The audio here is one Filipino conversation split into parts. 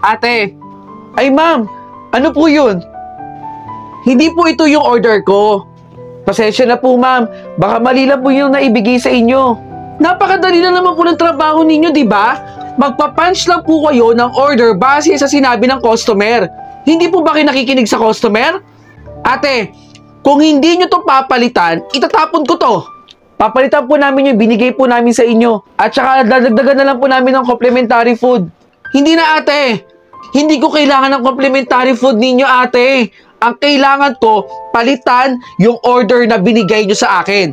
Ate, ay ma'am, ano po yun? Hindi po ito yung order ko. Pasensya na po ma'am, baka mali lang po yung naibigay sa inyo. Napakadali na naman po ng trabaho ninyo, di ba? Magpa-punch lang po kayo ng order base sa sinabi ng customer. Hindi po ba kayo nakikinig sa customer? Ate, kung hindi nyo to papalitan, itatapon ko to. Papalitan po namin yung binigay po namin sa inyo. At saka dadagdagan na lang po namin ng complimentary food. Hindi na ate. Hindi ko kailangan ng complimentary food ninyo ate. Ang kailangan ko, palitan yung order na binigay nyo sa akin.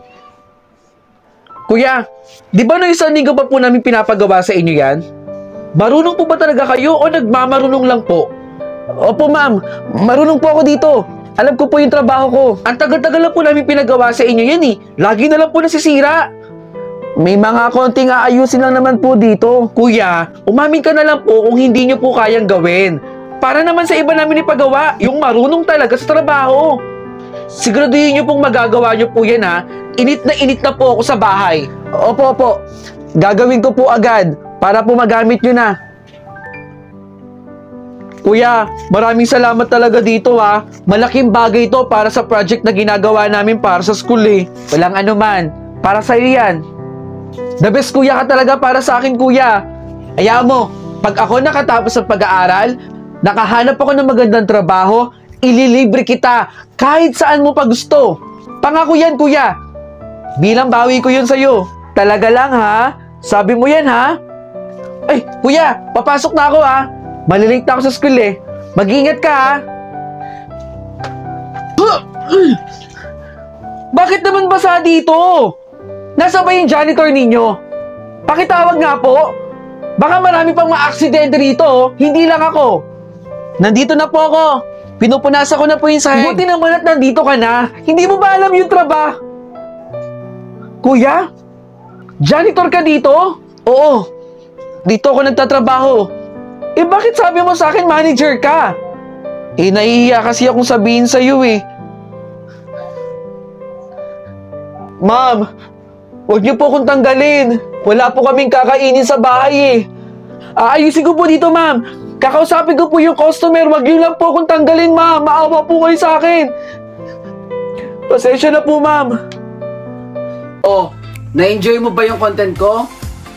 Kuya, di ba nung isang linggo pa po namin pinapagawa sa inyo yan? Marunong po ba talaga kayo o nagmamarunong lang po? Opo ma'am, marunong po ako dito. Alam ko po yung trabaho ko. Ang tagal-tagal lang po namin pinagawa sa inyo yan eh. Lagi na lang po nasisira. May mga konting aayusin lang naman po dito. Kuya, umamin ka na lang po kung hindi nyo po kayang gawin. Para naman sa iba namin ipagawa, yung marunong talaga sa trabaho. Siguraduhin nyo pong magagawa nyo po yan ha. Init na po ako sa bahay. Opo, opo. Gagawin ko po agad para po magamit nyo na. Kuya, maraming salamat talaga dito ha. Malaking bagay ito para sa project na ginagawa namin para sa school eh. Walang anuman. Para sa'yo yan. The best kuya ka talaga para sa akin kuya. Ayaw mo, pag ako nakatapos ng pag-aaral, nakahanap ako ng magandang trabaho, ililibre kita kahit saan mo pa gusto. Pangako yan kuya. Bilang bawi ko yun sa'yo. Talaga lang ha? Sabi mo yan ha? Ay, kuya, papasok na ako ha. Malilate na ako sa school eh. Mag-ingat ka ha. Bakit naman basa dito? Nasa ba yung janitor ninyo? Pakitawag nga po. Baka marami pang ma-aksidente rito. Hindi lang ako. Nandito na po ako. Pinupunasan ko na po yung sahig. Buti naman at nandito ka na. Hindi mo ba alam yung trabaho? Kuya? Janitor ka dito? Oo. Dito ako nagtatrabaho. Eh bakit sabi mo sa akin manager ka? Eh nahihiya kasi akong sabihin sa'yo eh. Ma'am, huwag niyo po akong tanggalin. Wala po kaming kakainin sa bahay eh. Aayusin ko po dito ma'am. Kakausapin ko po yung customer. Huwag niyo lang po akong tanggalin ma'am. Maawa po kayo sa akin. Pasensya na po ma'am. Oh, na-enjoy mo ba yung content ko?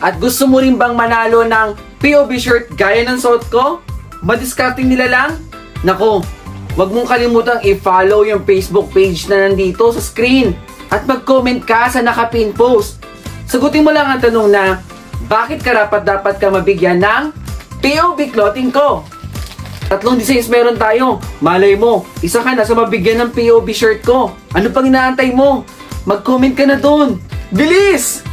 At gusto mo rin bang manalo ng POV shirt gaya ng suot ko? Madiscarding nila lang? Nako, wag mong kalimutang i-follow yung Facebook page na nandito sa screen. At mag-comment ka sa nakapin post. Sagutin mo lang ang tanong na, bakit dapat ka mabigyan ng POV clothing ko? 3 designs meron tayo. Malay mo, isa ka na sa mabigyan ng POV shirt ko. Ano pang inaantay mo? Mag-comment ka na doon. Bilis!